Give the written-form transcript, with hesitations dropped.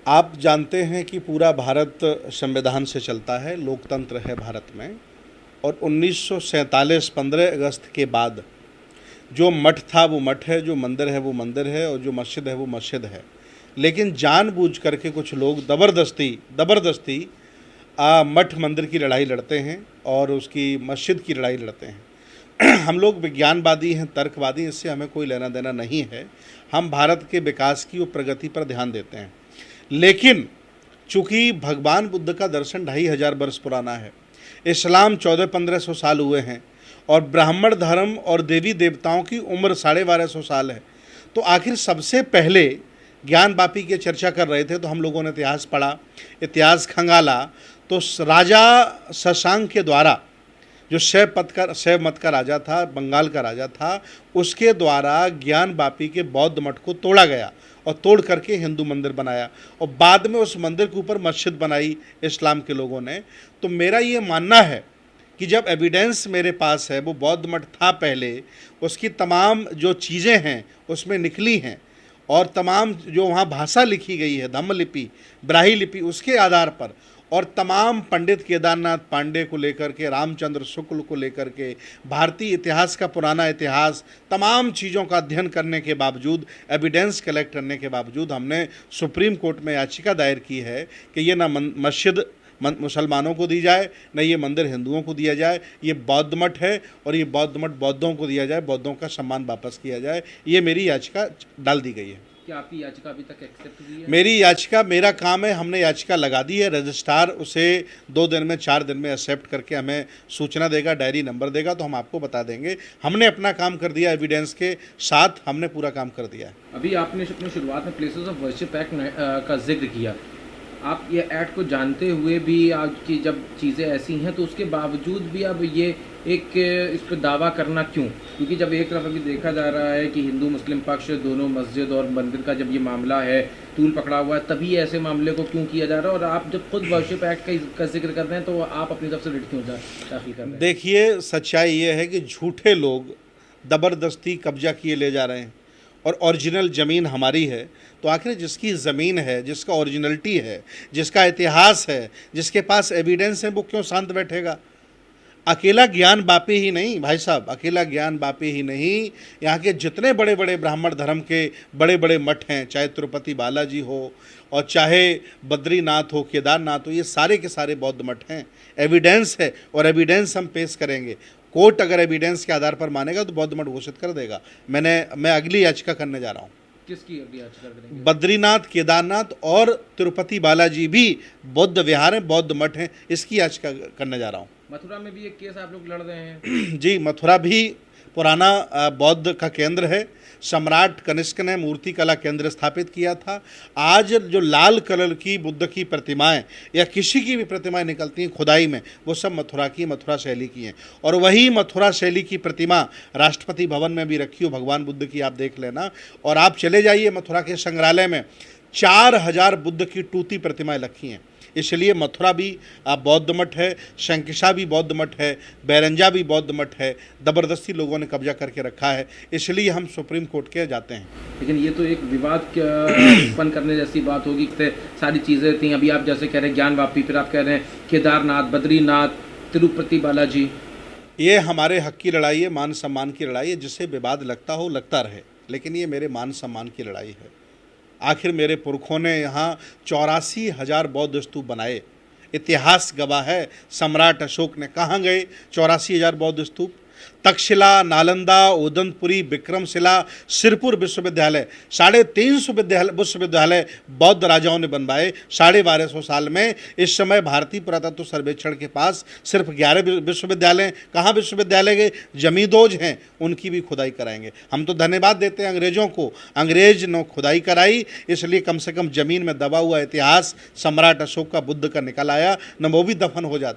आप जानते हैं कि पूरा भारत संविधान से चलता है, लोकतंत्र है भारत में। और 1947 15 अगस्त के बाद जो मठ था वो मठ है, जो मंदिर है वो मंदिर है, और जो मस्जिद है वो मस्जिद है। लेकिन जानबूझ करके कुछ लोग ज़बरदस्ती मठ मंदिर की लड़ाई लड़ते हैं और उसकी मस्जिद की लड़ाई लड़ते हैं। हम लोग विज्ञानवादी हैं, तर्कवादी, इससे हमें कोई लेना देना नहीं है। हम भारत के विकास की और प्रगति पर ध्यान देते हैं। लेकिन चूँकि भगवान बुद्ध का दर्शन 2500 वर्ष पुराना है, इस्लाम 1400-1500 साल हुए हैं, और ब्राह्मण धर्म और देवी देवताओं की उम्र 1250 साल है, तो आखिर सबसे पहले ज्ञान वापी की चर्चा कर रहे थे तो हम लोगों ने इतिहास पढ़ा, इतिहास खंगाला, तो राजा शशांक के द्वारा, जो शैव मत का राजा था, बंगाल का राजा था, उसके द्वारा ज्ञान वापी के बौद्ध मठ को तोड़ा गया और तोड़ करके हिंदू मंदिर बनाया, और बाद में उस मंदिर के ऊपर मस्जिद बनाई इस्लाम के लोगों ने। तो मेरा ये मानना है कि जब एविडेंस मेरे पास है, वो बौद्ध मठ था पहले, उसकी तमाम जो चीज़ें हैं उसमें निकली हैं, और तमाम जो वहाँ भाषा लिखी गई है, धम्म लिपि, ब्राह्मी लिपि, उसके आधार पर, और तमाम पंडित केदारनाथ पांडे को लेकर के, रामचंद्र शुक्ल को लेकर के, भारतीय इतिहास का पुराना इतिहास, तमाम चीज़ों का अध्ययन करने के बावजूद, एविडेंस कलेक्ट करने के बावजूद हमने सुप्रीम कोर्ट में याचिका दायर की है कि ये ना मस्जिद मुसलमानों को दी जाए, न ये मंदिर हिंदुओं को दिया जाए। ये बौद्ध मठ है और ये बौद्ध मठ बौद्धों को दिया जाए, बौद्धों का सम्मान वापस किया जाए। ये मेरी याचिका डाल दी गई है। क्या आपकी याचिका अभी तक एक्सेप्ट हुई है? मेरी याचिका, मेरा काम है, हमने याचिका लगा दी है। रजिस्ट्रार उसे 2 दिन में, 4 दिन में एक्सेप्ट करके हमें सूचना देगा, डायरी नंबर देगा, तो हम आपको बता देंगे। हमने अपना काम कर दिया, एविडेंस के साथ हमने पूरा काम कर दिया है। अभी आपने अपनी शुरुआत में प्लेसेस ऑफ वर्शिप एक्ट का जिक्र किया। आप ये एक्ट को जानते हुए भी आज की जब चीज़ें ऐसी हैं तो उसके बावजूद भी अब ये एक इस पर दावा करना क्यों? क्योंकि जब एक तरफ अभी देखा जा रहा है कि हिंदू मुस्लिम पक्ष दोनों, मस्जिद और मंदिर का जब ये मामला है, तूल पकड़ा हुआ है, तभी ऐसे मामले को क्यों किया जा रहा है? और आप जब खुद वर्शिप एक्ट का जिक्र कर रहे हैं तो आप अपनी तरफ से रिट क्यों दाखिल कर रहे हैं? देखिए, सच्चाई ये है कि झूठे लोग ज़बरदस्ती कब्जा किए ले जा रहे हैं, और ओरिजिनल ज़मीन हमारी है। तो आखिर जिसकी ज़मीन है, जिसका ओरिजिनलिटी है, जिसका इतिहास है, जिसके पास एविडेंस है, वो क्यों शांत बैठेगा? अकेला ज्ञान वापी ही नहीं भाई साहब, अकेला ज्ञान वापी ही नहीं, यहाँ के जितने बड़े बड़े ब्राह्मण धर्म के बड़े बड़े मठ हैं, चाहे तिरुपति बालाजी हो और चाहे बद्रीनाथ हो, केदारनाथ हो, ये सारे के सारे बौद्ध मठ हैं। एविडेंस है, और एविडेंस हम पेश करेंगे। कोर्ट अगर एविडेंस के आधार पर मानेगा तो बौद्ध मठ घोषित कर देगा। मैं अगली याचिका करने जा रहा हूँ। किसकी अगली याचिका करेंगे? बद्रीनाथ, केदारनाथ और तिरुपति बालाजी भी बौद्ध विहार हैं, बौद्ध मठ हैं, इसकी याचिका करने जा रहा हूँ। मथुरा में भी एक केस आप लोग लड़ रहे हैं? जी, मथुरा भी पुराना बौद्ध का केंद्र है। सम्राट कनिष्क ने मूर्ति कला केंद्र स्थापित किया था। आज जो लाल कलर की बुद्ध की प्रतिमाएं या किसी की भी प्रतिमाएं निकलती हैं खुदाई में, वो सब मथुरा की, मथुरा शैली की हैं। और वही मथुरा शैली की प्रतिमा राष्ट्रपति भवन में भी रखी हो, भगवान बुद्ध की, आप देख लेना। और आप चले जाइए मथुरा के संग्रहालय में, 4000 बुद्ध की टूटी प्रतिमाएं रखी हैं। इसलिए मथुरा भी बौद्ध मठ है, शंकिशा भी बौद्ध मठ है, बैरंजा भी बौद्ध मठ है। ज़बरदस्ती लोगों ने कब्जा करके रखा है, इसलिए हम सुप्रीम कोर्ट के जाते हैं। लेकिन ये तो एक विवाद उत्पन्न करने जैसी बात होगी कि सारी चीज़ें थी। अभी आप जैसे कह रहे हैं ज्ञान वापी, फिर आप कह रहे हैं केदारनाथ, बद्रीनाथ, तिरुपति बालाजी। ये हमारे हक की लड़ाई है, मान सम्मान की लड़ाई है। जिसे विवाद लगता हो लगता रहे, लेकिन ये मेरे मान सम्मान की लड़ाई है। आखिर मेरे पुरखों ने यहाँ 84,000 बौद्ध स्तूप बनाए। इतिहास गवाह है, सम्राट अशोक ने कहाँ गए 84,000 बौद्ध स्तूप? तक्षशिला, नालंदा, उदंतपुरी, विक्रमशिला, सिरपुर विश्वविद्यालय, 350 विश्वविद्यालय बौद्ध राजाओं ने बनवाए 1250 साल में। इस समय भारतीय पुरातत्व सर्वेक्षण के पास सिर्फ 11 विश्वविद्यालय। कहाँ विश्वविद्यालय गए? जमींदोज हैं, उनकी भी खुदाई कराएंगे। हम तो धन्यवाद देते हैं अंग्रेजों को, अंग्रेज ने खुदाई कराई, इसलिए कम से कम जमीन में दबा हुआ इतिहास सम्राट अशोक का, बुद्ध का निकल आया, न वो भी दफन हो जाता।